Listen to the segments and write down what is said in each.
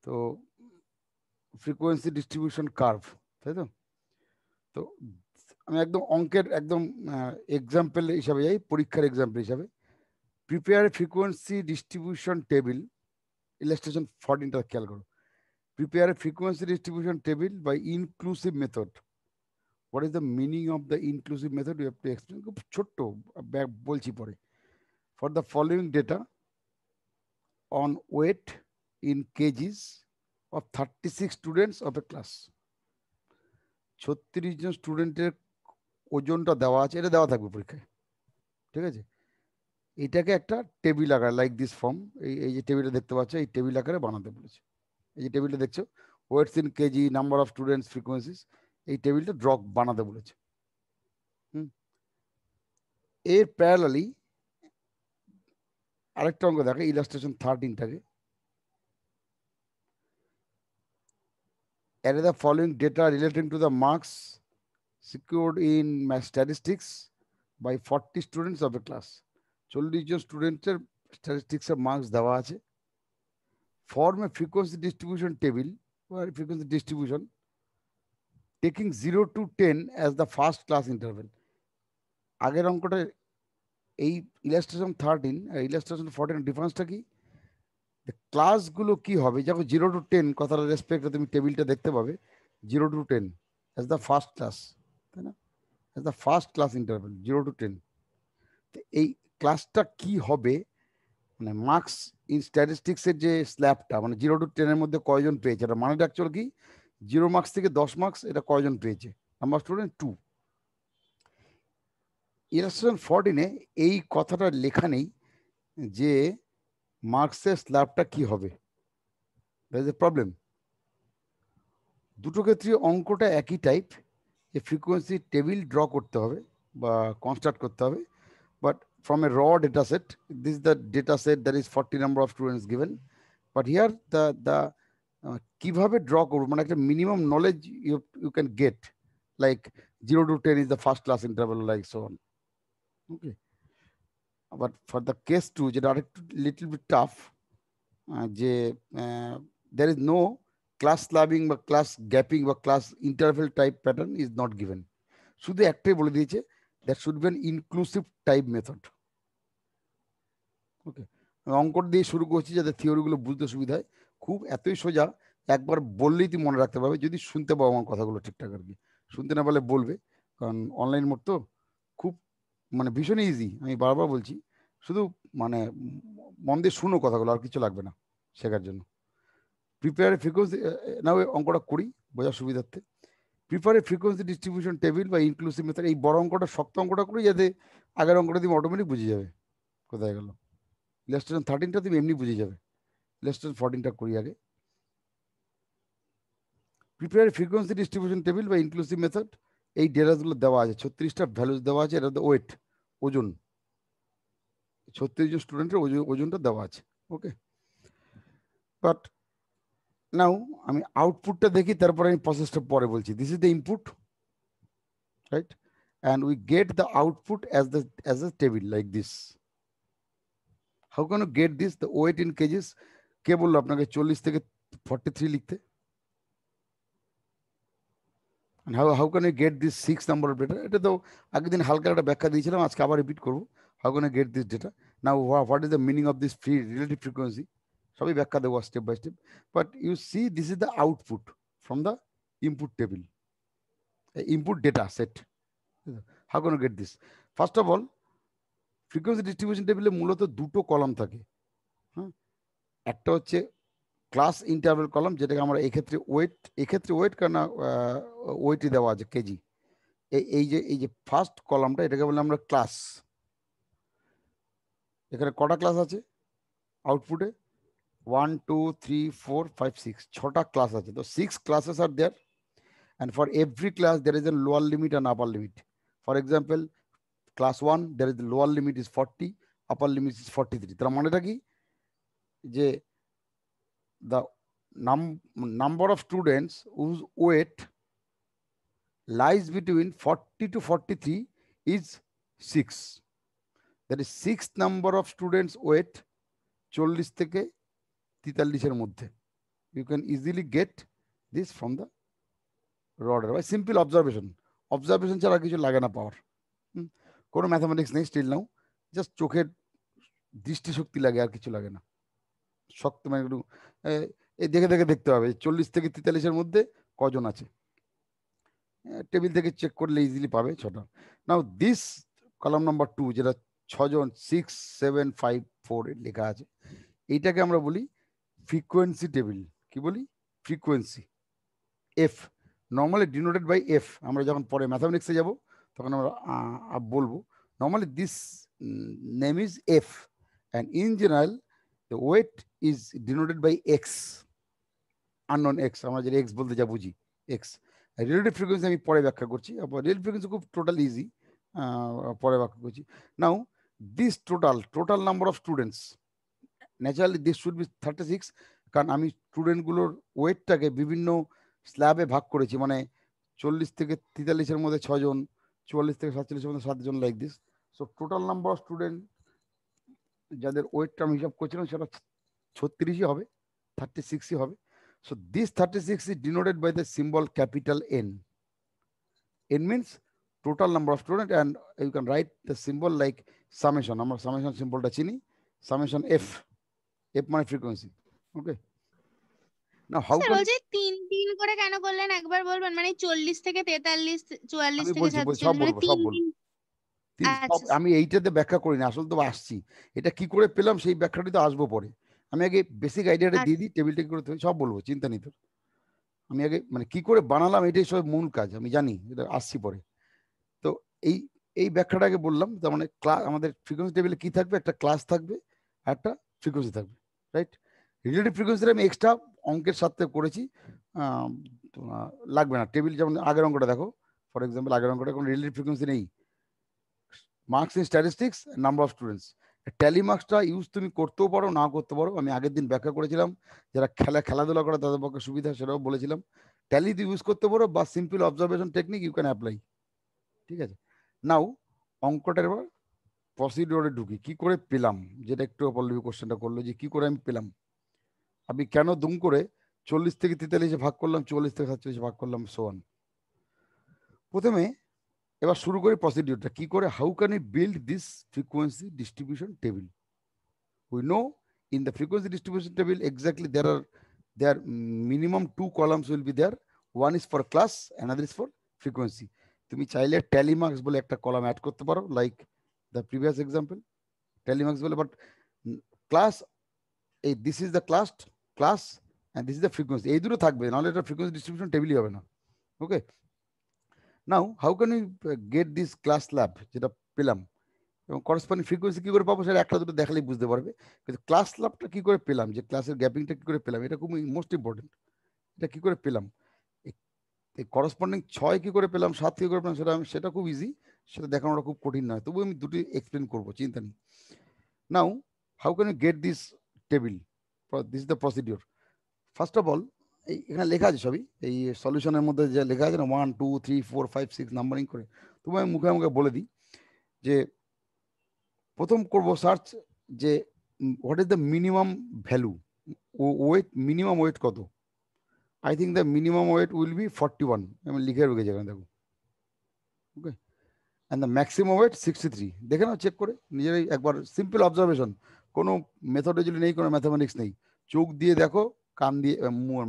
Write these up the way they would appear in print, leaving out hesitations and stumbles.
তো frequency distribution curve, তাই তো? তো আমি একদম অঙ্কের একদম এক্সাম্পল হিসাবে যাই, পরীক্ষার এক্সাম্পল হিসাবে। Prepare frequency distribution table, illustration 14টা খেয়াল করো। Prepare frequency distribution table by inclusive method. What is the meaning of the inclusive method? You have to explain. খুব ছোট্ট বলছি পরে। For the following data on weight in kgs of 36 students of a class. 36 জন স্টুডেন্টের ওজনটা দেওয়া আছে, এটা দেওয়া থাকবে পরীক্ষায়, ঠিক আছে? এটাকে একটা টেবিল আকারে, লাইক দিস ফর্ম, এই যে টেবিলটা দেখতে পাচ্ছ, এই টেবিল আকারে বানাতে বলেছে। এই যে টেবিলটা দেখছো, weights in kg, number of students, frequencies, এই টেবিলটা ড্র বানাতে বলেছে। এর প্যারালালি আরেকটা অঙ্ক দেখে, illustration 13টাকে। Add the following data relating to the marks secured in statistics by 40 students of a class. 40 জন স্টুডেন্টের স্ট্যাটিস্টিক্সের মার্কস দেওয়া আছে। Form A frequency distribution table, frequency distribution taking 0 to 10 as the first class interval. আগের অঙ্কটা এই illustration 13 আর illustration 14 ডিফারেন্সটা কি? ক্লাসগুলো কি হবে? যখন 0 to 10 কথাটা রেসপেক্টে তুমি টেবিলটা দেখতে পাবে, 0 to 10 as the first class, তাই না? As the first class interval 0 to 10। তো এই ক্লাসটা কি হবে, মানে মার্কস ইন স্ট্যাটিস্টিক্সের যে স্ল্যাবটা, মানে 0 to 10 মধ্যে কয়জন পেয়েছে, এটা মানে অ্যাকচুয়াল কি 0 মার্কস থেকে 10 মার্কস, এটা কয়জন পেয়েছে? Number student 2। ইলাস্ট্রেশন 14-এ এই কথাটা লেখা নেই যে মার্কসের স্ল্যাবটা কি হবে। That is a problem. দুটো ক্ষেত্রে অঙ্কটা একই টাইপ, যে ফ্রিকোয়েন্সি টেবিল ড্র করতে হবে বা কনস্ট্রাক্ট করতে হবে, but from a raw data set. This is the data set, that is 40 number of students given, but here the কিভাবে ড্র করব, মানে একটা minimum knowledge you can get, like 0 to 10 is the first class interval, like so on. Okay, but for the case 2, যেটা আরেকটু little bit tough, যে there is no class slabbing বা class gapping বা class interval type pattern is not given. শুধু একটাই বলে দিয়েছে, that should be an inclusive type method. ওকে, অঙ্কটা দিয়ে শুরু করছি যাতে থিওরিগুলো বুঝতে সুবিধা হয়। খুব এতই সোজা, একবার বললেই তুই মনে রাখতে পারবে, যদি শুনতে পাবো আমার কথাগুলো ঠিকঠাক আর কি। শুনতে না পারলে বলবে, কারণ অনলাইন মোড তো, খুব মানে ভীষণ ইজি। আমি বারবার বলছি, শুধু মানে মন দিয়ে শুনো কথাগুলো, আর কিছু লাগবে না শেখার জন্য। প্রিপেয়ার ফ্রিকোয়েন্সি, না অঙ্কটা করি বোঝার সুবিধার্থে। প্রিপেয়ার ফ্রিকোয়েন্সি ডিস্ট্রিবিউশন টেবিল বা ইনক্লুসিভ মেথড, এই বড় অঙ্কটা, শক্ত অঙ্কটা করি, যাতে আগের অঙ্কটা তুমি অটোমেটিক বুঝে যাবে কোথায় গেল। ইলাস্ট্রেশন 13টা তুমি এমনি বুঝে যাবে। ইলাস্ট্রেশন 14টা করি আগে। প্রিপেয়ার ফ্রিকোয়েন্সি ডিস্ট্রিবিউশন টেবিল বা ইনক্লুসিভ মেথড, এই ডেটাগুলো দেওয়া আছে, 36টা ভ্যালুস দেওয়া আছে। এটা ওয়েট, ওজন, 36 জন স্টুডেন্টের ওজনটা দেওয়া আছে। ওকে, বাট নাও আমি আউটপুটটা দেখি, তারপরে আমি প্রসেসটা পরে বলছি। This is the input, right, and we get the output as a table like this. How can you get this? The weight in kgs. কে বললো আপনাকে 40 থেকে 43 লিখতে? And how can I get this 6 number of data? এটা তো আগের দিন হালকা একটা ব্যাখ্যা দিয়েছিলাম, আজকে আবার রিপিট করবো। How can I get this data? Now what is the meaning of this relative frequency? সবই ব্যাখ্যা দেবো step by step. But you see, this is the output from the input table, input data set. How can I get this? First of all, frequency distribution table মূলত দুটো column থাকে। হ্যাঁ, একটা হচ্ছে class interval column, যেটাকে আমরা এক্ষেত্রে wait, এক্ষেত্রে ওয়েট কেন ওয়েটই দেওয়া আছে কেজি। এই যে ফার্স্ট কলামটা, এটাকে বলে আমরা ক্লাস। এখানে কটা ক্লাস আছে আউটপুটে? 1 2 3 4 5 6, 6টা ক্লাস আছে। তো 6 classes are there, and for every class there is a lower limit and upper limit. For example, class 1, there is the lower limit is 40, upper limit is 43. তার মানেটা কি? যে the number of students whose weight lies between 40 to 43 is 6. That is 6 number of students weight 40 থেকে 43-এর মধ্যে। you can easily get this from the raw data by simple observation. Observation ছাড়া কিছু লাগে না পাওয়ার, কোনো ম্যাথামেটিক্স নেই স্টিল নাও, জাস্ট চোখের দৃষ্টিশক্তি লাগে, আর কিছু লাগে না। শক্ত মানে একটু এই দেখে দেখে দেখতে হবে 40 থেকে 43-এর মধ্যে কজন আছে, টেবিল থেকে চেক করলে ইজিলি পাবে 6টা। নাও দিস কলাম নাম্বার 2 যেটা 6 জন 6 7 5 4 লেখা আছে, এইটাকে আমরা বলি ফ্রিকোয়েন্সি টেবিল। কি বলি? Frequency, F, normally denoted by F. আমরা যখন পরে ম্যাথামেটিক্সে যাব তখন আমরা বলবো normally this name is F, and in general the weight is denoted by X, unknown X, আমরা যেটা এক্স বলতে যা বুঝি এক্স। রিলেটিভ ফ্রিকোয়েন্সি আমি পরে ব্যাখ্যা করছি, রিলেটিভ ফ্রিকোয়েন্সি খুব টোটাল ইজি, পরে ব্যাখ্যা করছি। Now this total number of students, naturally this should be 36, কারণ আমি স্টুডেন্টগুলোর ওয়েটটাকে বিভিন্ন স্ল্যাবে ভাগ করেছি, মানে 40 থেকে 43-এর মধ্যে 6 জন, 44 থেকে 47-এর মধ্যে 7 জন, like this. So total number of student যাদের ওয়েটটা আমি হিসাব করছিলাম সেটা 36ই হবে, 36ই হবে। So this 36 is denoted by the symbol capital N. N means total number of students, and you can write the symbol like summation. Our summation symbol ta chini, summation F. F মানে frequency. Okay. Now how sir can বলছি 3 করে কেন করলেন একবার বলবেন? মানে 40 থেকে 43, 44 আমি থেকে বলছি 47, সব মানে বলবো 3 আচ্ছা আমি এইটাতে ব্যাখ্যা করি না, আসলে তো আসছি, এটা কি করে পেলাম সেই ব্যাখ্যাটি তো আসবো পরে। আমি আগে বেসিক আইডিয়াটা দিয়ে দিই, টেবিলটা কি করে সব বলবো, চিন্তা নেই তোর। আমি আগে মানে কি করে বানালাম এটাই সব মূল কাজ, আমি জানি, এটা আসছি পরে। তো এই এই ব্যাখ্যাটাকে বললাম, তার মানে ক্লাস, আমাদের ফ্রিকোয়েন্সি টেবিলে কি থাকবে, একটা ক্লাস থাকবে, একটা ফ্রিকোয়েন্সি থাকবে, রাইট? রিলেটিভ ফ্রিকোয়েন্সিটা আমি এক্সট্রা অঙ্কের সাথে করেছি, লাগবে না। টেবিল যেমন আগের অঙ্কটা দেখো, ফর এক্সাম্পল আগের অঙ্কটা কোনো রিলেটিভ ফ্রিকোয়েন্সি নেই, marks in statistics, number of students. Tally মার্কসটা ইউজ তুমি করতেও পারো, না করতে পারো। আমি আগের দিন ব্যাখ্যা করেছিলাম, যারা খেলাধুলা করে তাদের পক্ষে সুবিধা, সেটাও বলেছিলাম। ট্যালি তো ইউজ করতে পারো, বা simple observation technique you can apply, ঠিক আছে? নাও অঙ্কটার এবার প্রসিডিওরে ঢুকি, কি করে পেলাম, যেটা একটু পল্লবী কোশ্চেনটা করলো যে কি করে আমি পেলাম, আমি কেন দুম করে 40 থেকে 43-এ ভাগ করলাম, 44 থেকে 47-এ ভাগ করলাম, সোয়ান। প্রথমে এবার শুরু করি প্রসিডিওরটা কি করে, how can you build this frequency distribution table. We know in the frequency distribution table exactly there are minimum 2 columns will be there. One is for class, another is for frequency. তুমি চাইলে tally marks বলে একটা column add করতে পারো, like the previous example, tally marks বলে, but class, এই this is the class and this is the frequency, এই দুটো থাকবে, নাহলে এটা ফ্রিকোয়েন্সি ডিস্ট্রিবিউশন টেবিলই হবে না। Okay, now how can you get this class lab, যেটা পেলাম, এবং করসপন্ডিং ফ্রিকোয়েন্সি কি করে পাবো সেটা একটা দুটো দেখালেই বুঝতে পারবে, কিন্তু ক্লাস লাভটা কি করে পেলাম, যে ক্লাসের গ্যাপিংটা কি করে পেলাম, এটা খুব মোস্ট ইম্পর্টেন্ট। এটা কি করে পেলাম, এই করসপন্ডিং 6 কি করে পেলাম, 7 কি করে পেলাম, সেটা খুব ইজি, সেটা দেখানোটা খুব কঠিন নয়, তবু আমি দুটি এক্সপ্লেন করবো, চিন্তা নেই। Now how can you get this table, this is the procedure. First of all এখানে লেখা আছে সবই, এই সলিউশনের মধ্যে যে লেখা আছে না 1 2 3 4 5 6 নাম্বারিং করে, তবু আমি মুখে মুখে বলে দিই যে প্রথম করব সার্চ, যে what is the minimum value, weight, minimum weight কত। I think the minimum weight will be 41, আমি লিখে রেখেছি এখানে দেখো। Okay, and the maximum weight 63, দেখে নাও চেক করে নিজেরাই একবার, সিম্পল অবজারভেশন, কোনো মেথডোলজি নেই, কোনো ম্যাথামেটিক্স নেই, চোখ দিয়ে দেখো, কান দিয়ে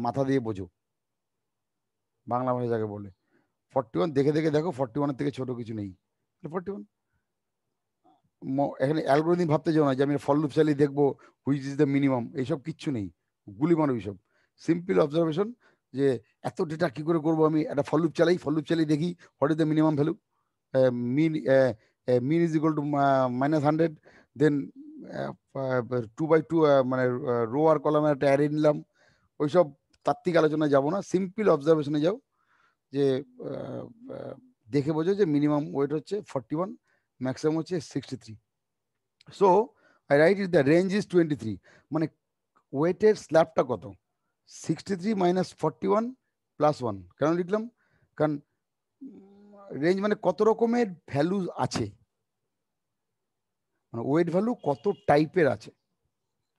মাথা দিয়ে বোঝো, বাংলা ভাষা যাকে বলে। 41 দেখে দেখে দেখো, 41-এর থেকে ছোট কিছু নেই, 41। এখানে অ্যালগোরিদম ভাবতে যাও না যে আমি ফল লুপ চালিয়ে দেখবো হুইচ ইজ দ্য মিনিমাম, এইসব কিচ্ছু নেই, গুলি মারো এইসব। সিম্পল অবজারভেশন, যে এত ডেটা কি করে করবো, আমি একটা ফল লুপ চালিয়ে দেখি what is the minimum value, min min is equal to -100, then 2/2 মানে রো আর কলামে একটা অ্যারে নিলাম, ওইসব তাত্ত্বিক আলোচনায় যাবো না, সিম্পল অবজারভেশনে যাও, যে দেখে বোঝো যে মিনিমাম ওয়েট হচ্ছে 41, ম্যাক্সিমাম হচ্ছে 63। So I right it, the range is 23, মানে ওয়েটের স্ল্যাবটা কত, 63 - 41 + 1। কেন লিখলাম, কারণ রেঞ্জ মানে কত রকমের ভ্যালু আছে, মানে ওয়েট ভ্যালু কত টাইপের আছে,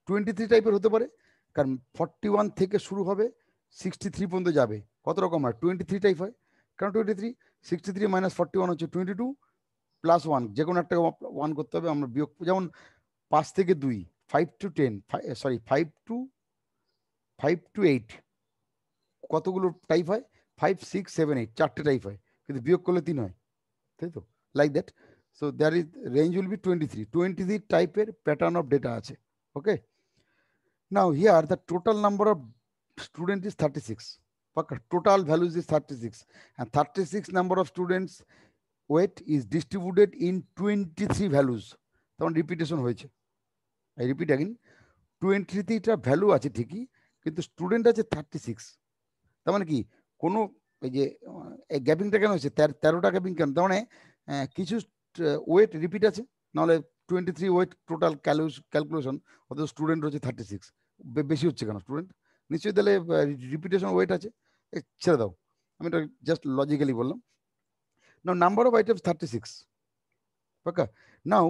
23 টাইপের হতে পারে, কারণ 41 থেকে শুরু হবে 63 পর্যন্ত যাবে, কত রকম হয় 23 টাইপ হয়, কারণ 23 63 মাইনাস 41 হচ্ছে 22 প্লাস 1, যে কোনো একটা 1 করতে হবে, আমরা বিয়োগ, যেমন 5 থেকে 2, 5 to 10, সরি 5 to 8, কতগুলো টাইপ হয় 5 6 7 8, চারটে টাইপ হয়, কিন্তু বিয়োগ করলে 3 হয়, তাই তো, like that. So there is range will be 23 টাইপের প্যাটার্ন অফ ডেটা আছে। Okay, now here the total number of student is 36, total values is 36, and 36 number of students weight is distributed in 23 values, তখন repetition হয়েছে, I repeat again, 23টা value আছে ঠিকই, কিন্তু student আছে 36, তার মানে কি কোনো এই যে গ্যাপিংটা কেন হচ্ছে 13টা গ্যাপিং কেন, তার মানে কিছু ওয়েট রিপিট আছে, নাহলে 23 ওয়েট টোটাল ক্যালকুলেশন, অথচ স্টুডেন্ট হচ্ছে 36, বেশি হচ্ছে কেন স্টুডেন্ট, নিশ্চয়ই তাহলে রিপিটেশন ওয়েট আছে, ছেড়ে দাও, আমি এটা জাস্ট লজিক্যালি বললাম। Now number of items 36, okay, now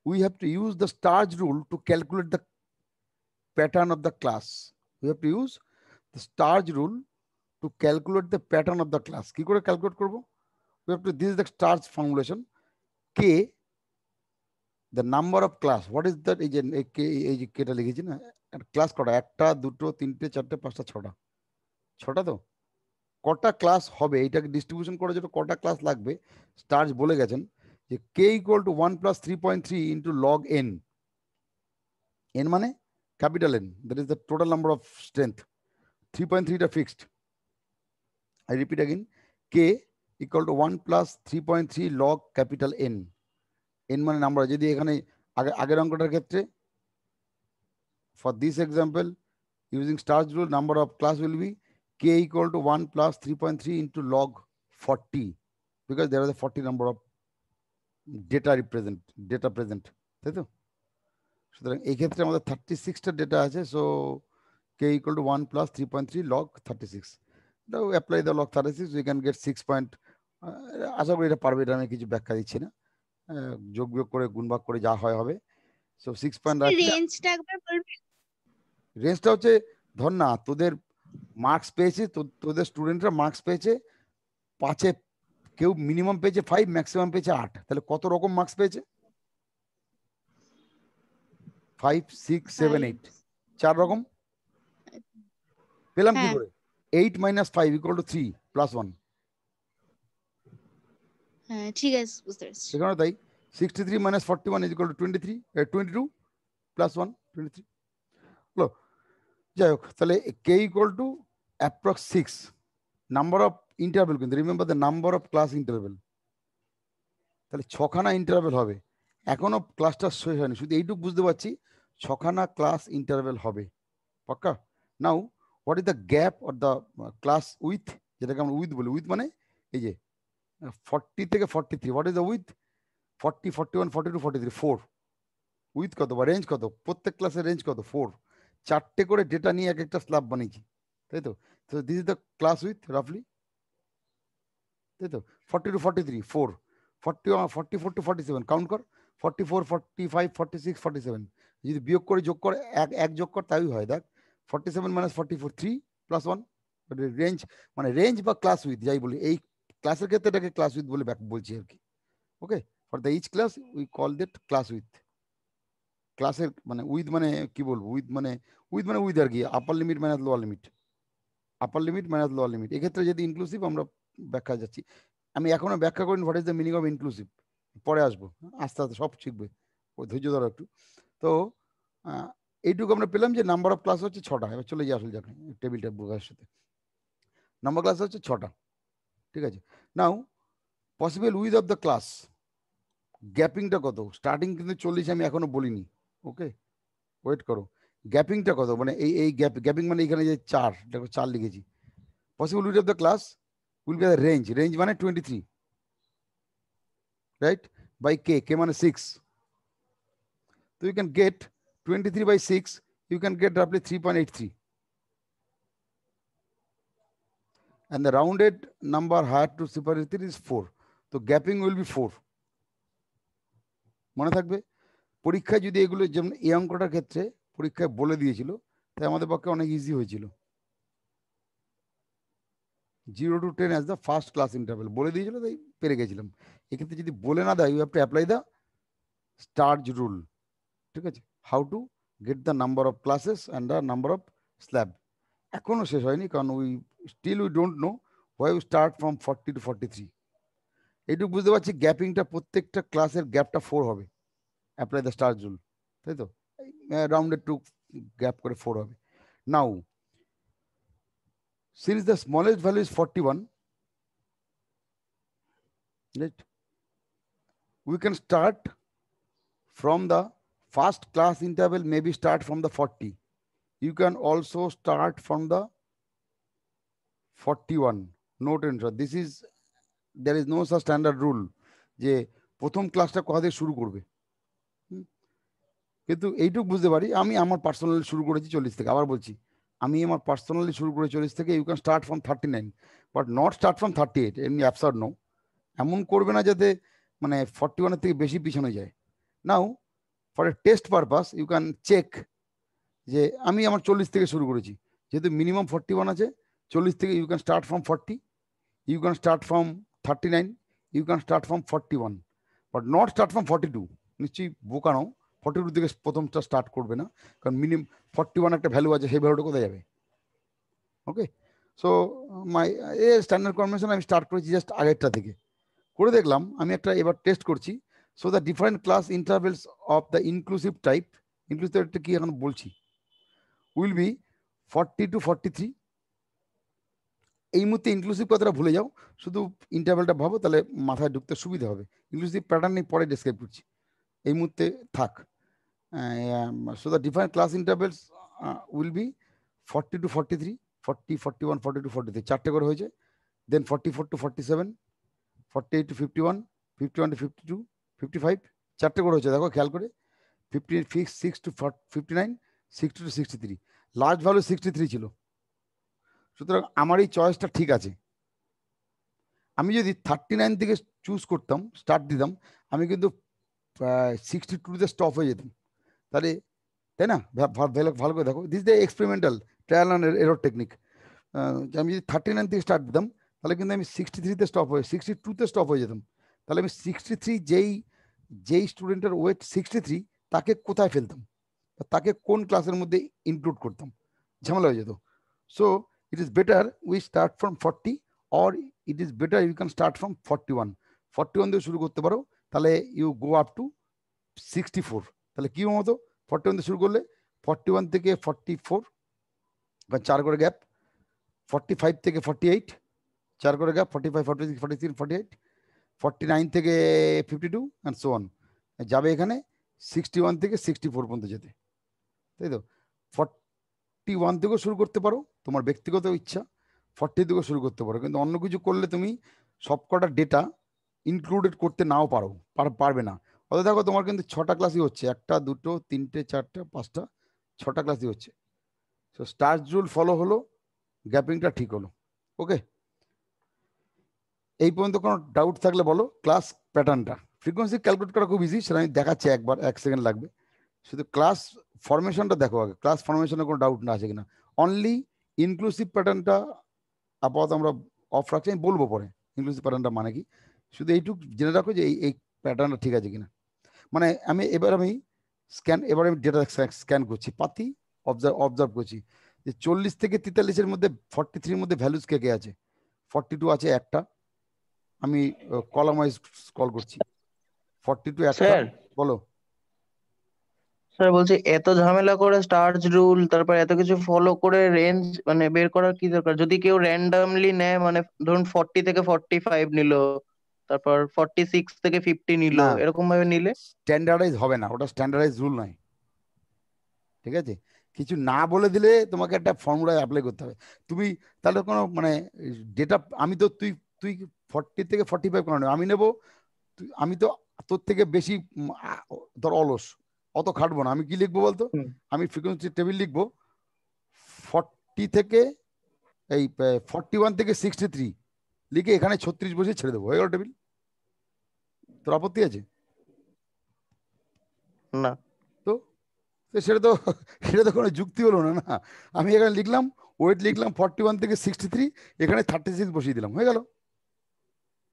we have to use the Starch rule to calculate the pattern of the class. We have to use the Starch rule to calculate the pattern of the class. কি করে calculate করব? We have to, this is the Starch formulation, k the number of class, what is that, এই যে কেটা লিখেছি না, class কটা, একটা দুটো তিনটে চারটে পাঁচটা ছটা, ছটা তো, কটা ক্লাস হবে এইটাকে ডিস্ট্রিবিউশন করার জন্য কটা ক্লাস লাগবে, স্টার্চ বলে গেছেন যে k equal to 1 plus 3.3 into log n, n মানে capital N, that is the total number of strength, 3.3টা fixed, I repeat again, k equal to 1 plus 3.3 log capital N, n মানে number, যদি এখানে আগের অঙ্কটার ক্ষেত্রে for this example using Starch rule number of class will be k equal to 1 plus 3.3 into log 40, because there is a 40 number of data present, তাই তো, সুতরাং এই ক্ষেত্রে আমাদের 36টা ডেটা আছে, so k equal to 1 plus 3.3 log 36, now apply the log 36, we can get 6 point, আশা করি এটা পারবে, এটা আমি কিছু ব্যাখ্যা দিচ্ছি না, যোগ বিয়োগ করে গুণ ভাগ করে যা হয় হবে, সো 6 পয়েন্ট রাখি। রেঞ্জটা একবার বলবেন? রেঞ্জটা হচ্ছে, ধর না তোদের মার্কস পেয়েছে, তোদের স্টুডেন্টরা মার্কস পেয়েছে 5-এ, কেউ মিনিমাম পেয়েছে 5, ম্যাক্সিমাম পেয়েছে 8, তাহলে কত রকম মার্কস পেয়েছে, 5 6 7 8, 4 রকম পেলাম কি করে, 8 minus 5 equal to 3 plus 1, হ্যাঁ ঠিক আছে, বুঝতে পেরেছি। এখানে তাই 63 minus 41 is equal to 22 plus 1 23, হলো, যাই হোক, তাহলে k equal to approx 6 number of interval, কিন্তু remember the number of class interval, তাহলে 6খানা ইন্টারভেল হবে, এখনো ক্লাসটা শেষ হয়নি, শুধু এইটুকু বুঝতে পারছি 6খানা ক্লাস ইন্টারভেল হবে, পাক্কা। Now what is the gap or the class with, যেটাকে আমরা উইথ বলি, উইথ মানে এই যে 40 থেকে 43, what is the with, 40 41 42 43, 4, with কত বা রেঞ্জ কত, প্রত্যেক ক্লাসের রেঞ্জ কত, 4, চারটে করে ডেটা নিয়ে এক একটা স্ল্যাব বানিয়েছি, তাই তো, তো this is the class width রাফলি, তাই তো, 40 to 43 4, 44 to 47 কাউন্ট কর, 44 45 46 47, যদি বিয়োগ করে যোগ করে এক যোগ কর তাই হয়, দেখ 47 minus 44 3 plus 1, রেঞ্জ মানে রেঞ্জ বা ক্লাস উইথ যাই বলি, এই ক্লাসের ক্ষেত্রে এটাকে ক্লাস উইথ বলে বলছি আর কি। Okay, for the each class we call that class width, ক্লাসের মানে উইথ মানে কি বলবো, উইথ মানে উইথ আর কি, আপার লিমিট মাইনাস লোয়ার লিমিট, আপার লিমিট মাইনাস লোয়ার লিমিট, এক্ষেত্রে যদি ইনক্লুসিভ আমরা ব্যাখ্যা যাচ্ছি, আমি এখনো ব্যাখ্যা করিনি what is the meaning of inclusive, পরে আসবো, আস্তে আস্তে সব শিখবে, ওই ধৈর্য ধরো একটু। তো এইটুকু আমরা পেলাম যে নাম্বার অফ ক্লাস হচ্ছে 6টা, এবার চলে যাই আসল জায়গায়, টেবিলটা বোঝার সাথে, নাম্বার ক্লাস হচ্ছে 6টা, ঠিক আছে। Now possible width of the class, গ্যাপিংটা কত, স্টার্টিং কিন্তু 40 আমি এখনো বলিনি, ওকে ওয়েট করো, গ্যাপিংটা কত, মানে এই গ্যাপিং মানে এখানে যে 4, দেখো 4 লিখেছি, possible width of the class will be the range মানে 23, right, by k মানে 6, so you can get 23 by 6, you can get roughly 3.83, and the rounded number higher to superior is 4, so gapping will be 4, মনে থাকবে। পরীক্ষায় যদি এগুলো, যেমন এই অঙ্কটার ক্ষেত্রে পরীক্ষায় বলে দিয়েছিল তাই আমাদের পক্ষে অনেক ইজি হয়েছিল। 0 to 10 as the first class interval বলে দিয়েছিল, তাই পেরে গেছিলাম। এক্ষেত্রে যদি বলে না দেয়, you have to apply the Sturges rule. ঠিক আছে, how to get the number of classes and the number of slab. এখনো শেষ হয়নি, কারণ we don't know why we start from 40 to 43। এইটুকু বুঝতে পারছি গ্যাপিংটা প্রত্যেকটা ক্লাসের গ্যাপটা 4 হবে। অ্যাপ্লাই দ্য স্টার্জ রুল, তাই তো, রাউন্ডেড টু গ্যাপ করে 4 হবে। নাও since the smallest value is 41, right, we can start from the first class interval, maybe start from the 40. You can also start from the 41. No tension, this is, there is no such standard rule যে প্রথম ক্লাসটা কোথা থেকে শুরু করবে। কিন্তু এইটুকু বুঝতে পারি, আমি আমার পার্সোনালি শুরু করেছি 40 থেকে। আবার বলছি, আমি আমার পার্সোনালি শুরু করে 40 থেকে। You can start from 39, but not start from 38। এমনি অ্যাবসার্ড নো, এমন করবে না যাতে মানে 41 থেকে বেশি পিছনে যায়। Now for a test purpose you can check যে আমি আমার 40 থেকে শুরু করেছি, যেহেতু মিনিমাম 41 আছে। 40 থেকে you can start from 40, you can start from 39, you can start from 41, but not start from 42। নিশ্চয়ই বোকা নাও, 42 থেকে প্রথমটা স্টার্ট করবে না, কারণ মিনিমাম 41 একটা ভ্যালু আছে, সেই ভ্যালুটা কোথায় যাবে। Okay, so my standard convention আমি স্টার্ট করেছি জাস্ট আগেরটা থেকে করে দেখলাম। আমি একটা এবার টেস্ট করছি। So the different class intervals of the inclusive type, inclusive টাইপটা কি এখন বলছি, উইল বি 40 to 43। এই মুহূর্তে ইনক্লুসিভ কথাটা ভুলে যাও, শুধু ইন্টারভেলটা ভাবো, তাহলে মাথায় ঢুকতে সুবিধা হবে। ইনক্লুসিভ প্যাটার্ন নিয়ে পরে ডিসক্রাইব করছি, এই মুহূর্তে থাক। So the different class intervals will be 40 to 43, 40, 41, 40 to 43, চারটে করে হয়েছে। দেন 44 to 47, 48 to 51, 51 to 52, 55, চারটে করে হয়েছে, দেখো খেয়াল করে। 56 to 59, 60 to 63, লার্জ ভ্যালু 63 ছিল। সুতরাং আমার এই চয়েসটা ঠিক আছে। আমি যদি 39 থেকে চুজ করতাম, স্টার্ট দিতাম, আমি কিন্তু 62তে স্টপ হয়ে যেতাম। তাহলে, তাই না, ভালো করে দেখো, this the experimental trial and error technique. আমি যদি 39 থেকে স্টার্ট দিতাম, তাহলে কিন্তু আমি 63তে স্টপ হয়ে 62তে স্টপ হয়ে যেতাম। তাহলে আমি 63, যেই স্টুডেন্টের ওয়েট 63, তাকে কোথায় ফেলতাম, তাকে কোন ক্লাসের মধ্যে ইনক্লুড করতাম, ঝামেলা হয়ে যেত। So it is better we start from 40, or it is better you can start from 41। 41 দিয়ে শুরু করতে পারো, তাহলে ইউ গো আপ টু 64। তাহলে কি মতো 41 দিয়ে শুরু করলে 41 থেকে 44, 4 করে গ্যাপ, 45 থেকে 48, 4 করে গ্যাপ, 45, 46, 47, 48, 49 থেকে 52 অ্যান্ড সো অন, যাবে এখানে 61 থেকে 64 পর্যন্ত যেতে, তাই তো। 41 থেকেও শুরু করতে পারো, তোমার ব্যক্তিগত ইচ্ছা। 40 থেকেও শুরু করতে পারো, কিন্তু অন্য কিছু করলে তুমি সবকটা ডেটা ইনক্লুডেড করতে নাও পারবে না। অত দেখো তোমার কিন্তু 6টা ক্লাসই হচ্ছে, 1, 2, 3, 4, 5, 6টা ক্লাসই হচ্ছে। সো স্টার্স রুল ফলো হলো, গ্যাপিংটা ঠিক হলো। ওকে, এই পর্যন্ত কোনো ডাউট থাকলে বলো। ক্লাস প্যাটার্নটা, ফ্রিকোয়েন্সি ক্যালকুলেট করা খুব ইজি, সেটা আমি দেখাচ্ছি একবার, 1 সেকেন্ড লাগবে। শুধু ক্লাস ফরমেশনটা দেখো আগে, ক্লাস ফরমেশনে কোনো ডাউট না আছে কিনা। অনলি ইনক্লুসিভ প্যাটার্নটা আপাতত আমরা অফ রাখছি, আমি বলবো পরে ইনক্লুসিভ প্যাটার্নটা মানে কি। শুধু এইটুকু জেনে রাখো যে এই প্যাটার্নটা ঠিক আছে কিনা। মানে আমি এবার আমি ডেটা স্ক্যান করছি, পাতি অবজার্ভ করছি যে 40 থেকে 43-এর মধ্যে 43-এর মধ্যে ভ্যালুজ কে কে আছে। 42 আছে একটা, আমি কলাম ওয়াইজ স্ক্রল করছি। 42 একটা, স্যার বলো। স্যার বলছি, এত ঝামেলা করে স্টার্স রুল, তারপর এত কিছু ফলো করে রেঞ্জ মানে বের করার কি দরকার? যদি কেউ র্যান্ডামলি নেয়, মানে ধরুন 40 থেকে 45 নিল, তারপর 46 থেকে 50 নিল, না, এরকম ভাবে নিলে? স্ট্যান্ডার্ডাইজ হবে না, ওটা স্ট্যান্ডার্ডাইজ রুল নয়, ঠিক আছে। কিছু না বলে দিলে তোমাকে একটা ফর্মুলায় অ্যাপ্লাই করতে হবে। তুমি তাহলে কোনো মানে ডেটা, আমি তো তুই তুই 40 থেকে 45 কোনো নেব, আমি নেবো। আমি তো তোর থেকে বেশি ধর অলস, অত খাটবো না। আমি কি লিখবো বলতো, হুম। আমি ফ্রিকোয়েন্সি টেবিল লিখবো 40 থেকে এই 41 থেকে 63 লিখে এখানে 36 বসে ছেড়ে দেবো, হয়ে গেল টেবিল। তোর আপত্তি আছে? না। তো তো সেটা তো কোনো যুক্তি হলো না। না, আমি এখানে লিখলাম ওয়েট, লিখলাম 41 থেকে 63, এখানে 36 বসিয়ে দিলাম, হয়ে গেল,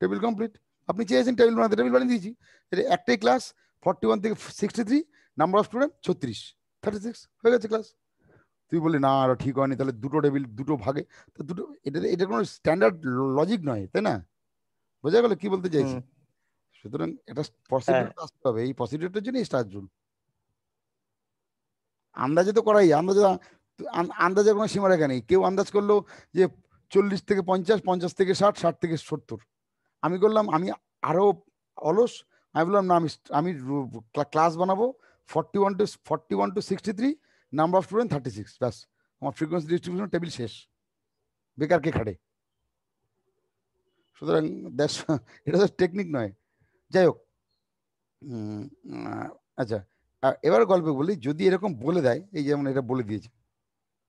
টেবিল কমপ্লিট। আপনি চেয়েছেন টেবিল বানাতে, টেবিল বানিয়ে দিয়েছি। একটাই ক্লাস, 41 থেকে 63, নাম্বার অফ স্টুডেন্ট 36, 36 হয়ে গেছে ক্লাস। তুই বললি না আরো ঠিক হয়নি, তাহলে দুটো টেবিল দুটো ভাগে, তো দুটো, এটা কোনো স্ট্যান্ডার্ড লজিক নয়, তাই না? বোঝা গেল কি বলতে চাইছি? সুতরাং এটা হ্যাঁ, প্রসিডিউর আসতে হবে, এই প্রসিডিউরটার জন্য স্টার রুল। আন্দাজে তো করাই, আন্দাজে কোনো সীমারেখা নেই। কেউ আন্দাজ করলো যে 40 থেকে 50, 50 থেকে 60, 60 থেকে 70, আমি করলাম, আমি আরো অলস, আমি বললাম না, আমি ক্লাস বানাবো 41 to 63, নাম্বার অফ স্টুডেন্ট 36, ব্যাস, আমার ফ্রিকোয়েন্সি ডিস্ট্রিবিউশন টেবিল শেষ, বেকার কে খাটে। সুতরাং এটা তো টেকনিক নয়। যাই হোক, আচ্ছা, এবার গল্পে বলি, যদি এরকম বলে দেয়, এই যেমন এটা বলে দিয়েছে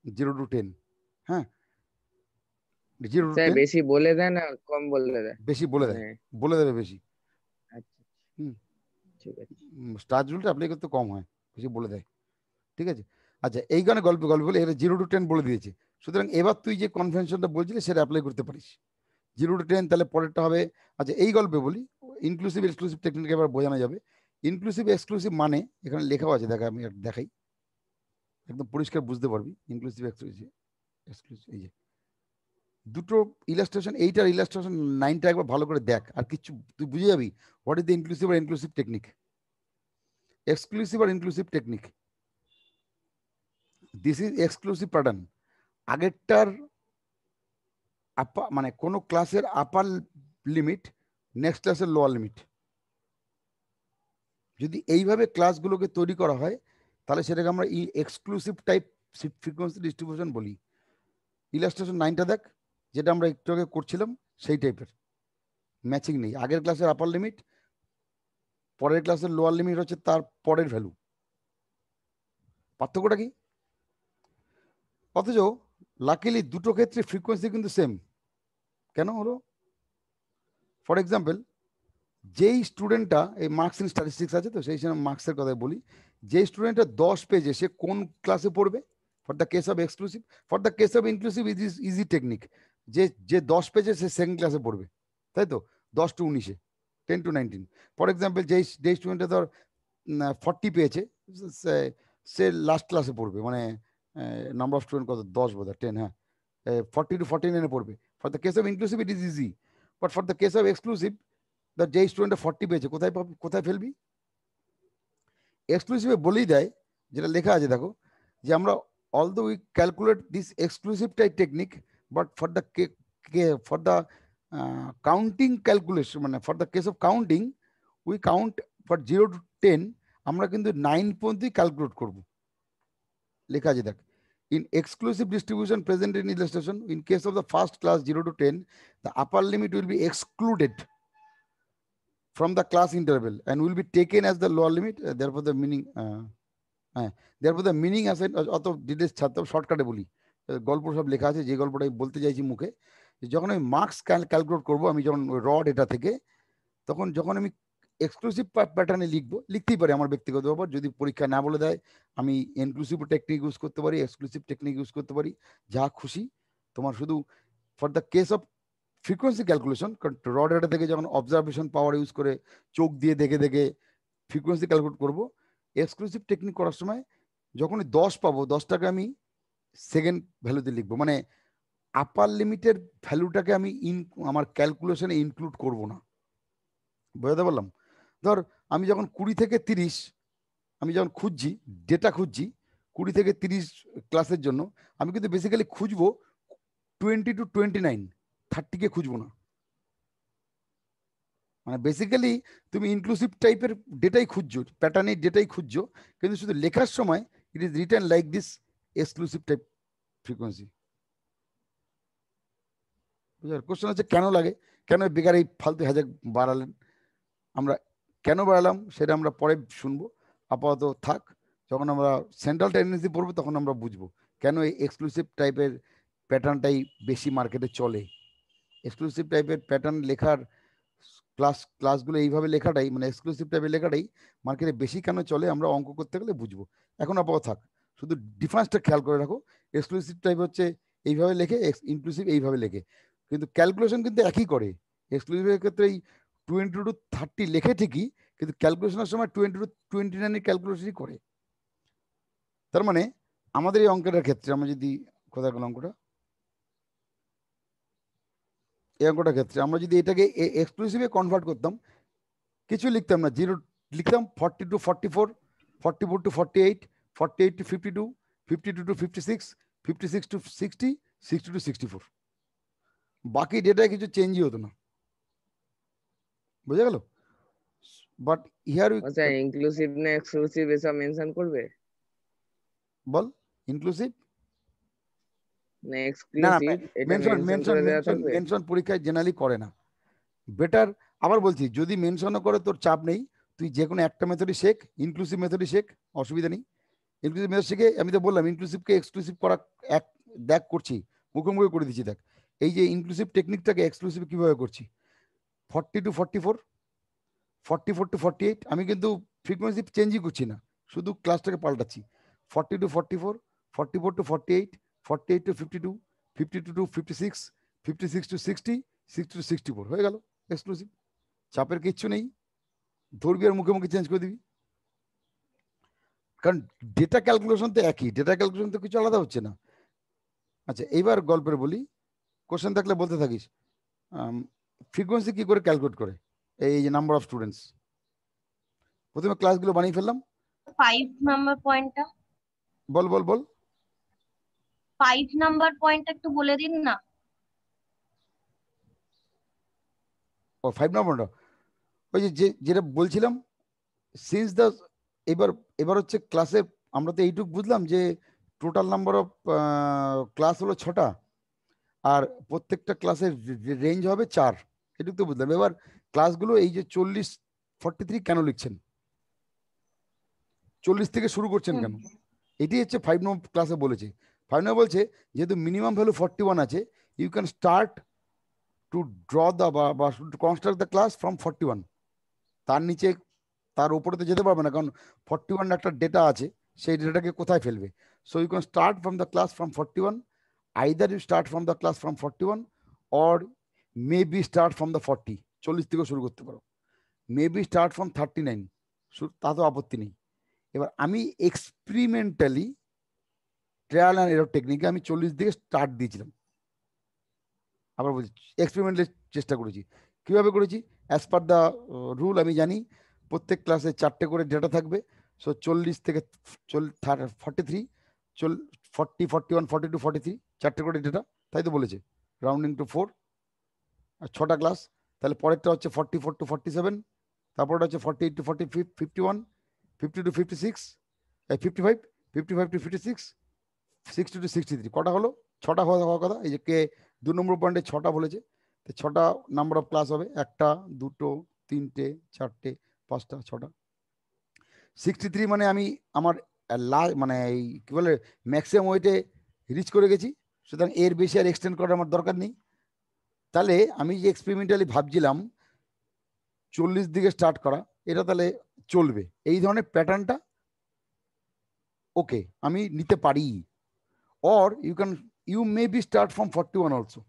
0 to 10, হ্যাঁ, 0 to স্যার 10, বেশি বলে দেয় না কম বলে দেয়? বেশি বলে মানে দেয়, বলে দেবে বেশি। আচ্ছা, হুম, ঠিক আছে। স্টার রুলটা অ্যাপ্লাই করতে কম হয়, বেশি বলে দেয়, ঠিক আছে। আচ্ছা, এই গানে গল্প বলে এরা 0 to 10 বলে দিয়েছে। সুতরাং এবার তুই যে কনভেনশনটা বলছিলি সেটা অ্যাপ্লাই করতে পারিস। 0 to 10, তাহলে পরেরটা হবে, আচ্ছা এই গল্পে বলি, ইনক্লুসিভ এক্সক্লুসিভ টেকনিক এবার বোঝানো যাবে। ইনক্লুসিভ এক্সক্লুসিভ মানে এখানে লেখাও আছে, দেখা আমি দেখাই, একদম পরিষ্কার বুঝতে পারবি। ইনক্লুসিভ এক্সক্লুসিভ, এই যে দুটো ইলাস্ট্রেশন, এইটার ইলাস্ট্রেশন 9টা একবার ভালো করে দেখ, আর কিছু তুই বুঝে যাবি হোয়াট ইজ দ্য ইনক্লুসিভ আর ইনক্লুসিভ টেকনিক। এক্সক্লুসিভ আর inclusive technique, this is exclusive pattern. আগেরটার মানে কোনো ক্লাসের আপার লিমিট নেক্সট ক্লাসের লোয়ার লিমিট, যদি এইভাবে ক্লাসগুলোকে তৈরি করা হয় তাহলে সেটাকে আমরা এক্সক্লুসিভ টাইপ ফ্রিকোয়েন্সি ডিস্ট্রিবিউশন বলি। ইলাস্ট্রেশন 9টা দেখ, যেটা আমরা একটু আগে করছিলাম সেই টাইপের, ম্যাচিং নেই। আগের ক্লাসের আপার লিমিট, পরের ক্লাসের লোয়ার লিমিট হচ্ছে তার পরের ভ্যালু, পার্থক্যটা কি? অথচ লাকিলি দুটো ক্ষেত্রে ফ্রিকোয়েন্সি কিন্তু সেম। কেন হলো? ফর এক্সাম্পল, যেই স্টুডেন্টটা, এই মার্কস ইন স্ট্যাটিস্টিক্স আছে তো, সেই সময় মার্কসের কথা বলি, যেই স্টুডেন্টটা 10 পেজে, সে কোন ক্লাসে পড়বে? For the case of exclusive. For the case of inclusive is easy technique, যে 10 পেজে সে সেকেন্ড ক্লাসে পড়বে, তাই তো, 10 to 19, 10 to 19। ফর এক্সাম্পল, যেই স্টুডেন্টটা ধর 40 পেয়েছে, সে লাস্ট ক্লাসে পড়বে, মানে নাম্বার অফ স্টুডেন্ট কত, 10 বোধ হয়, 10, হ্যাঁ, 40 to 49 পড়বে। For the case of inclusive it is easy, but for the case of exclusive, যে স্টুডেন্ট 40 পেয়েছে, কোথায় ফেলবি? এক্সক্লুসিভে বলেই দেয়, যেটা লেখা আছে দেখো, যে আমরা although we calculate this exclusive type technique, but for the counting calculation, মানে for the case of counting, we count for 0 to 10, আমরা কিন্তু 9 পর্যন্তই ক্যালকুলেট করব। লেখা আছে দেখ, in exclusive distribution present in illustration, in case of the first class 0 to 10, the upper limit will be excluded from the class interval and will be taken as the lower limit. Therefore the meaning therefore the meaning as অত details ছাড়তে শর্টকাটে বলি, গল্প সব লেখা আছে, যে গল্পটাই বলতে চাইছি মুখে, যখন আমি মার্কস ক্যালকুলেট করবো, আমি যখন র ডেটা থেকে, তখন যখন আমি এক্সক্লুসিভ প্যাটার্নে লিখতেই পারি আমার ব্যক্তিগত ব্যাপার, যদি পরীক্ষা না বলে দেয় আমি ইনক্লুসিভ টেকনিক ইউজ করতে পারি, এক্সক্লুসিভ টেকনিক ইউজ করতে পারি, যা খুশি। তোমার শুধু for the case of frequency calculation, কারণ র ডেটা থেকে যখন অবজারভেশন পাওয়ার ইউজ করে চোখ দিয়ে দেখে ফ্রিকোয়েন্সি ক্যালকুলেট করব, এক্সক্লুসিভ টেকনিক করার সময় যখনই 10 পাবো, 10টাকে আমি সেকেন্ড ভ্যালুতে লিখবো, মানে আপার লিমিটের ভ্যালুটাকে আমি আমার ক্যালকুলেশনে ইনক্লুড করব না। বোঝাতে পারলাম? ধর আমি যখন 20 থেকে 30, আমি যখন খুঁজছি, ডেটা খুঁজছি 20 থেকে 30 ক্লাসের জন্য, আমি কিন্তু বেসিক্যালি খুঁজবো 20 to 29, 30কে খুঁজবো না। মানে বেসিক্যালি তুমি ইনক্লুসিভ টাইপের ডেটাই খুঁজছো, প্যাটার্নের ডেটাই খুঁজছো, কিন্তু শুধু লেখার সময় it is written like this exclusive type frequency. বুঝলেন? কোশ্চেন হচ্ছে কেন লাগে, কেন বেকার এই ফালতু হ্যাজাক বাড়ালেন? আমরা কেন বাড়ালাম সেটা আমরা পরে শুনবো, আপাতত থাক। যখন আমরা সেন্ট্রাল টেন্ডেন্সি পড়বো তখন আমরা বুঝবো কেন এই এক্সক্লুসিভ টাইপের প্যাটার্নটাই বেশি মার্কেটে চলে। এক্সক্লুসিভ টাইপের প্যাটার্ন লেখার ক্লাসগুলো এইভাবে লেখাটাই মানে এক্সক্লুসিভ টাইপের লেখাটাই মার্কেটে বেশি কেন চলে আমরা অঙ্ক করতে গেলে বুঝবো। এখন আপাতত থাক, শুধু ডিফারেন্সটা খেয়াল করে রাখো। এক্সক্লুসিভ টাইপ হচ্ছে এইভাবে লেখে, ইনক্লুসিভ এইভাবে লেখে, কিন্তু ক্যালকুলেশন কিন্তু একই করে। এক্সক্লুসিভের ক্ষেত্রে এই 20 to 30 লেখে ঠিকই, কিন্তু ক্যালকুলেশনের সময় 20 to 29 ক্যালকুলেশনই করে। তার মানে আমাদের এই অঙ্কটার ক্ষেত্রে আমরা যদি কোথায় গেল অঙ্কটা, এই অঙ্কটার ক্ষেত্রে আমরা যদি এটাকে এক্সক্লুসিভে কনভার্ট করতাম, কিছু লিখতাম না, 0 লিখতাম, 40 to 44, 44 to 48, 48 to 52, 52 to 56, 56 to 60, 60 to 64। বাকি ডেটায় কিছু চেঞ্জই হতো না, বুঝা গেল? বাট হিয়ার আচ্ছা ইনক্লুসিভ না এক্সক্লুসিভ এসব মেনশন করবে বল ইনক্লুসিভ না না, এক্সক্লুসিভ এটা মেনশন মেনশন মেনশন করে দেওয়া মেনশন থাকবে? মেনশন পরীক্ষায় জেনারেলি করে না। বেটার, আবার বলছি, যদি মেনশনও করে তোর চাপ নেই, তুই যে কোনো একটা মেথডই শেখ, ইনক্লুসিভ মেথডই শেখ, অসুবিধা নেই। ইনক্লুসিভ মেথড শিখে, আমি তো বললাম ইনক্লুসিভকে এক্সক্লুসিভ করা এক দেখ করছি, মুখোমুখি করে দিচ্ছি দেখ। এই যে ইনক্লুসিভ টেকনিকটাকে এক্সক্লুসিভ কিভাবে করছি, 40 to 44, 44 to 48, আমি কিন্তু ফ্রিকোয়েন্সি চেঞ্জই করছি না, শুধু ক্লাসটাকে পাল্টাচ্ছি। 40 to 44, 44 to 48, 48 to 52, 52 to 56, 56 to 60, 60 to 64 হয়ে গেল এক্সক্লুসিভ। চাপের কিচ্ছু নেই, ধরবি আর মুখে মুখে চেঞ্জ করে দিবি, কারণ ডেটা ক্যালকুলেশন তো একই, ডেটা ক্যালকুলেশন তো কিছু আলাদা হচ্ছে না। আচ্ছা এইবার গল্পের বলি, কোশ্চেন থাকলে বলতে থাকিস। ফ্রিকোয়েন্সি কি করে ক্যালকুলেট করে, এই যে নাম্বার অফ স্টুডেন্টস, প্রথমে ক্লাসগুলো বানিয়ে ফেললাম। 5 নাম্বার পয়েন্টটা বল বল বল 5 নাম্বার পয়েন্টটা একটু বলে দিন না। ও 5 নম্বরটা, ওই যেটা বলছিলাম, সিন্স দ্য, এবার এবার হচ্ছে ক্লাসে আমরা তো এইটুকু বুঝলাম যে টোটাল নাম্বার অফ ক্লাস হলো 6টা, আর প্রত্যেকটা ক্লাসের রেঞ্জ হবে 4, এটুকু তো বুঝলাম। এবার ক্লাসগুলো এই যে 40 43 কেন লিখছেন, 40 থেকে শুরু করছেন কেন, এটি হচ্ছে 5 নম্বর ক্লাসে বলেছে। 5 নম্বর বলছে যেহেতু মিনিমাম ভ্যালু 41 আছে, you can start to draw the বা কনস্ট্রাক্ট দ্য ক্লাস ফ্রম 41। তার নিচে তার উপরে তো যেতে পারবে না, কারণ 41 একটা ডেটা আছে, সেই ডেটাটাকে কোথায় ফেলবে। So you can start from the class from 41, either you start from the class from 41 or maybe start from the 40, 40 থেকে শুরু করতে পারো, মেবি স্টার্ট ফ্রম 39, তা তো আপত্তি নেই। এবার আমি এক্সপেরিমেন্টালি ট্রায়াল অ্যান্ড এরর টেকনিকে আমি 40 দিকে স্টার্ট দিয়েছিলাম। আবার বলছি এক্সপেরিমেন্টালি চেষ্টা করেছি। কিভাবে করেছি, অ্যাজ পার দ্য রুল আমি জানি প্রত্যেক ক্লাসে 4টে করে ডেটা থাকবে। সো 40 থেকে 43, 40, 41, 42, 43, 4টে করে ডেটা, তাই তো বলেছে, রাউন্ডিং টু 4, আর 6টা ক্লাস। তাহলে পরেরটা হচ্ছে 44 to 47, তারপরটা হচ্ছে 48 to 45, 51, 50 to 56, 55, 55 to 56, 60 to 63, কটা হলো, 6টা হওয়ার কথা। এই যে কে 2 নম্বর পয়েন্টে 6টা বলেছে, তো 6টা নাম্বার অফ ক্লাস হবে, 1টা 2টো 3টে 4টে 5টা 6টা। 63 মানে আমি আমার মানে এই কি বলে ম্যাক্সিমাম ওয়েটে রিচ করে গেছি, সুতরাং এর বেশি আর এক্সটেন্ড করার আমার দরকার নেই। তাহলে আমি যে এক্সপেরিমেন্টালি ভাবছিলাম 40 দিকে স্টার্ট করা, এটা তাহলে চলবে, এই ধরনের প্যাটার্নটা ওকে আমি নিতে পারি। Or you may be start from 41 also.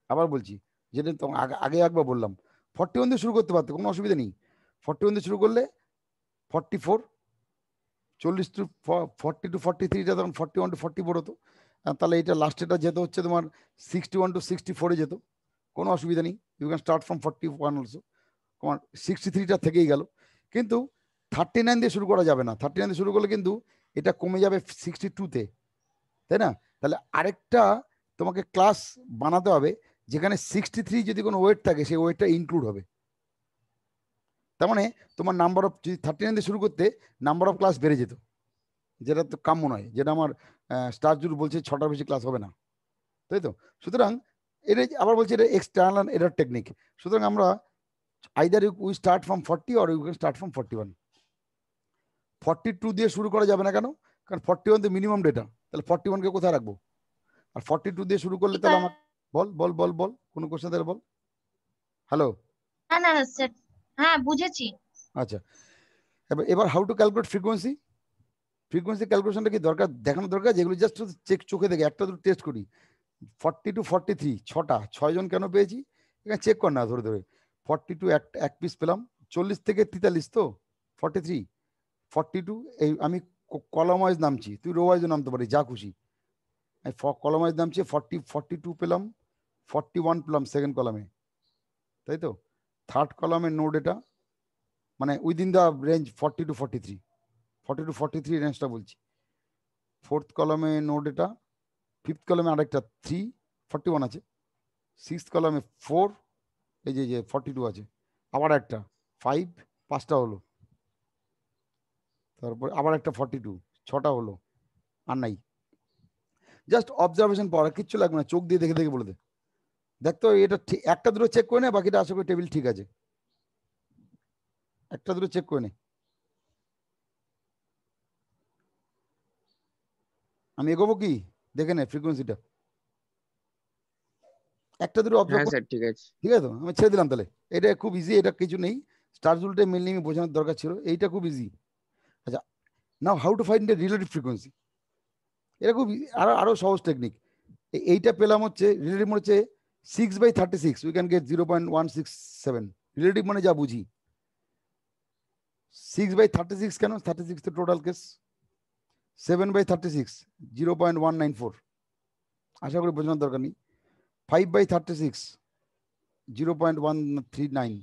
আবার বলছি, যেটা তো আগে একবার বললাম, 41 দিয়ে শুরু করতে পারতো, কোনো অসুবিধা নেই। 41 দিয়ে শুরু করলে 44, 40 to 40 to 43টা তখন 41 to 44 হতো, তাহলে এটা লাস্টেটা যেতে হচ্ছে তোমার 61 to 64-এ যেত, কোনো অসুবিধা নেই। You can start from 41 also, তোমার 63টা থেকেই গেল। কিন্তু 39 দিয়ে শুরু করা যাবে না, 39 দিয়ে শুরু করলে কিন্তু এটা কমে যাবে 62-তে, তাই না? তাহলে আরেকটা তোমাকে ক্লাস বানাতে হবে যেখানে 63 যদি কোনো ওয়েট থাকে সেই ওয়েটটা ইনক্লুড হবে। তার মানে তোমার নাম্বার অফ, যদি 39 দিয়ে শুরু করতে নাম্বার অফ ক্লাস বেড়ে যেত, যেটা তো কাম্য নয়, যেটা আমার স্টার জুল বলছে 6টার বেশি ক্লাস হবে না, তাই তো? সুতরাং এটা আবার বলছি এটা এক্সটার্নাল এরর টেকনিক। সুতরাং আমরা either we start from 40 or you can start from 41। 42 দিয়ে শুরু করা যাবে না কেন, কারণ 41 তো মিনিমাম ডেটা, তাহলে 41কে কোথায় রাখবো? আর 42 দিয়ে শুরু করলে তাহলে আমার বল বল বল বল কোনো কোশ্চেন তাহলে বল। হ্যালো না না না স্যার, হ্যাঁ বুঝেছি। আচ্ছা, এবার how to calculate frequency. Frequency ক্যালকুলেশনটা কি দরকার, দেখানো দরকার, যেগুলো জাস্ট চেক চোখে দেখে একটা দুটো টেস্ট করি। 40 to 43 ছটা, 6জন কেন পেয়েছি এখানে চেক কর না ধরে ধরে। 42 এক পিস পেলাম, 40 থেকে 43 তো 43 42, এই আমি কলম ওয়াইজ নামছি, তুই রো ওয়াইজও নামতে পারি, যা খুশি। আমি কলম ওয়াইজ নামছি, 42 পেলাম, 41 পেলাম সেকেন্ড কলামে, তাই তো। থার্ড কলামের নোড এটা, মানে within the range 40 to 43, 40 to 43 রেঞ্জটা বলছি। ফোর্থ কলামে নোড এটা, ফিফথ কলামে আরেকটা 3 41 আছে, সিক্সথ কলামে 4, এই যে 42 আছে, আবার একটা 5, 5টা হলো, তারপর আবার একটা 42, 6টা হলো, আর নাই। জাস্ট অবজারভেশন পাওয়ার, কিচ্ছু লাগবে না, চোখ দিয়ে দেখে দেখে বলে দে। দেখ তো এটা ঠিক, একটা দুটো চেক করে নে, বাকিটা আশা করি টেবিল ঠিক আছে, একটা দুটো চেক করে নে। আমি এগোবো কি, দেখে নে ফ্রিকোয়েন্সিটা, একটা দুটো হ্যাঁ অবজার্ভ। স্যার ঠিক আছে। ঠিক আছে তো, আমি ছেড়ে দিলাম তাহলে। এটা খুব ইজি, এটা কিছু নেই, স্টার রুলটা মেনলি আমি বোঝানোর দরকার ছিল, এইটা খুব ইজি। আচ্ছা, now how to find the relative frequency. এটা খুব আরো আরো সহজ টেকনিক। এইটা পেলাম হচ্ছে রিলেটিভ মানে হচ্ছে 6/36, উই ক্যান গেট 0.167। রিলেটিভ মানে যা বুঝি, 6/36 কেন, 36 তো টোটাল কেস, 7/36 0.194, আশা করি বোঝানোর দরকার নেই। 5/36 0.139,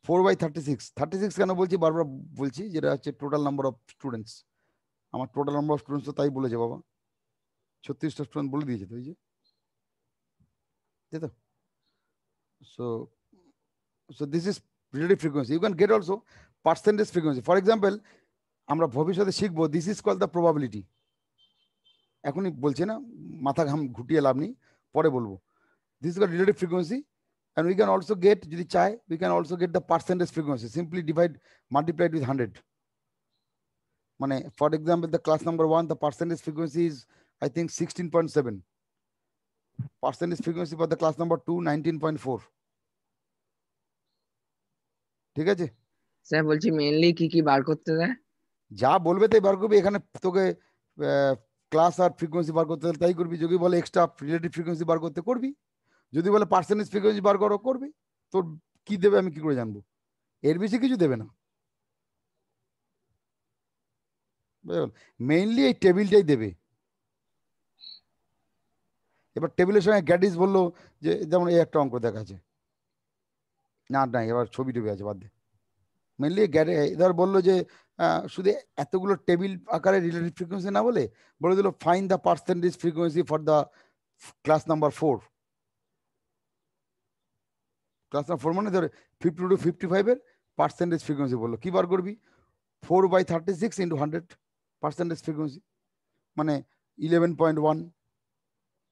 4/36, 36 কেন বলছি বারবার বলছি, যেটা হচ্ছে টোটাল নাম্বার অফ স্টুডেন্টস। আমার টোটাল নাম্বার অফ স্টুডেন্টস তো তাই বলেছে বাবা, 36টা স্টুডেন্ট বলে দিয়েছে তো, এই যে, তাই তো। So so this is relative frequency. You can get also percentage frequency. For example, আমরা ভবিষ্যতে শিখবো, this is call the probability. এখনই বলছি না, মাথা ঘাম ঘুটিয়ে লাভ নেই, পরে বলবো। This is call relative frequency. And we can also get, যদি চাই, we can also get the percentage frequency. Simply divide, multiplied with 100. মানে for example, the class number 1, the percentage frequency is, I think, 16.7. Percentage frequency for the class number 2, 19.4. ঠিক আছে, sir বলছি mainly কি কি বার করতে দেয়? যা বলবে তাই বার করবি। এখানে তোকে ক্লাস আর ফ্রিকোয়েন্সি বার করতে তাই করবি। যদি বলে এক্সট্রা রিলেটিভ ফ্রিকোয়েন্সি বার করতে করবি, যদি বলে পার্সেন্টেজ ফ্রিকোয়েন্সি বার করো করবি। তোর কি দেবে আমি কি করে জানবো, এর বেশি কিছু দেবে না, মেইনলি এই টেবিলটাই দেবে। এবার টেবিলের সঙ্গে গ্যাডিস বললো যে, যেমন এই একটা অঙ্ক দেখাচ্ছে, না না এবার ছবি টবি আছে বাদ দে, মেনলি এবার বললো যে শুধু এতগুলো টেবিল আকারে রিলেটিভ ফ্রিকোয়েন্সি না বলে দিল fine the percentage frequency for the class number 4। Class number 4 মানে ধর 50 to 55 এর পার্সেন্টেজ ফ্রিকোয়েন্সি বললো, কি বার করবি, 4/36 into 100 পার্সেন্টেজ ফ্রিকোয়েন্সি, মানে 11.1,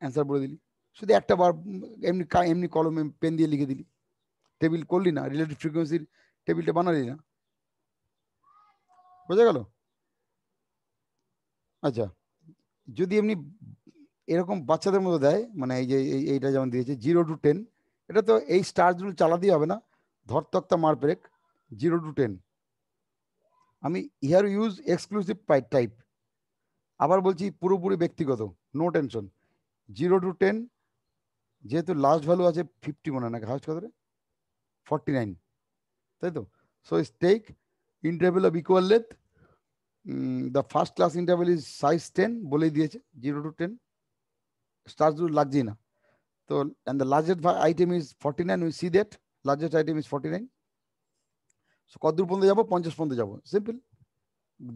অ্যান্সার বলে দিলি। শুধু একটা বার এমনি এমনি কলমে পেন দিয়ে লিখে দিলি, টেবিল করলি না, রিলেটিভ ফ্রিকোয়েন্সির টেবিলটা বানালি না, বোঝা গেল। আচ্ছা, যদি এমনি এরকম বাচ্চাদের মতো দেয়, মানে এই যে এইটা যেমন দিয়েছে 0 to 10, এটা তো এই স্টার রুল চালাতেই হবে না, ধরতক্তা মার ব্রেক 0 to 10। আমি হিয়ার ইউজ এক্সক্লুসিভ টাইপ, আবার বলছি পুরোপুরি ব্যক্তিগত, নো টেনশন। 0 to 10, যেহেতু লাস্ট ভ্যালু আছে 50 মনে হয় না, হাউস কত রে 49, তাই তো। So take interval of equal length, the first class interval is size 10 বলেই দিয়েছে, 0 to 10 স্টার রুল লাগছেই না তো। And the largest item is 49, we see that largest item is 49। So কতদূর পর্যন্ত যাবো, 50 পর্যন্ত যাবো, সিম্পল,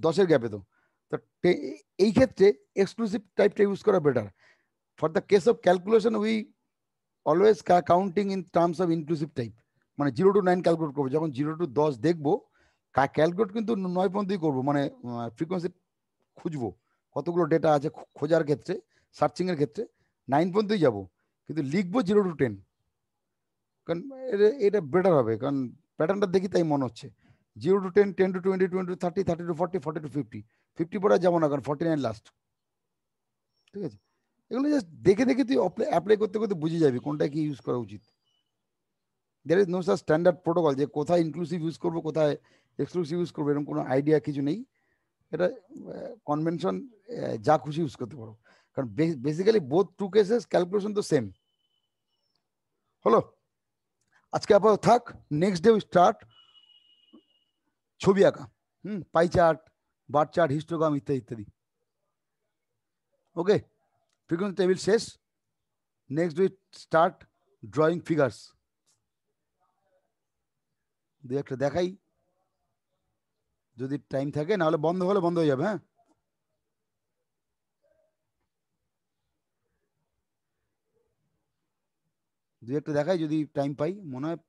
10-এর গ্যাপে তো। এই ক্ষেত্রে এক্সক্লুসিভ টাইপটা ইউজ করা better. For the case of calculation we always counting in terms of inclusive type, মানে 0 to 9 ক্যালকুলেট করবো। যখন 0 to 10 দেখবো ক্যালকুলেট কিন্তু 9 পর্যন্তই করবো, মানে ফ্রিকোয়েন্সি খুঁজবো কতগুলো ডেটা আছে খোঁজার ক্ষেত্রে, সার্চিং এর ক্ষেত্রে 9 পর্যন্তই যাবো, কিন্তু লিখবো 0 to 10, কারণ এটা বেটার হবে, কারণ প্যাটার্নটা দেখি তাই মনে হচ্ছে। 0 to 10, 10 to 20, 20 to 30, 30 to 40, 40 to 50, 50 পরে যাবো না, কারণ 49 লাস্ট। ঠিক আছে, এগুলো জাস্ট দেখে দেখে তুই অ্যাপ্লাই করতে করতে বুঝে যাবি কোনটা কি ইউজ করা উচিত। there is no such standard protocol যে কোথায় ইনক্লুসিভ ইউজ করবো কোথায় এক্সক্লুসিভ ইউজ করবো এরকম কোনো আইডিয়া কিছু নেই। এটা কনভেনশন, যা খুশি ইউজ করতে পারো, কারণ basically both two cases calculation তো সেম। হলো, আজকে আপাতত থাক। নেক্সট ডে উই স্টার্ট ছবি আঁকা, pie chart, bar chart, histogram ইত্যাদি ইত্যাদি। ওকে, ফ্রিকোয়েন্সি টেবিল শেষ। Next we start drawing figures. দু একটা দেখাই যদি টাইম থাকে, নাহলে বন্ধ হলে বন্ধ হয়ে যাবে। হ্যাঁ, দু একটা দেখাই যদি টাইম পাই। মনে হয়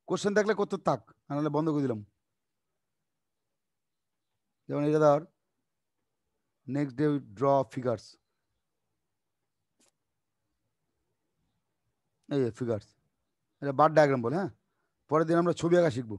কোশ্চেন থাকলে করতে থাক, নাহলে বন্ধ করে দিলাম। যেমন এটা ধর, নেক্সট ডে ড্র ফিগার্স, এই ফিগার্স, এটা বার ডায়াগ্রাম বলে। হ্যাঁ, পরের দিন আমরা ছবি আঁকা শিখবো।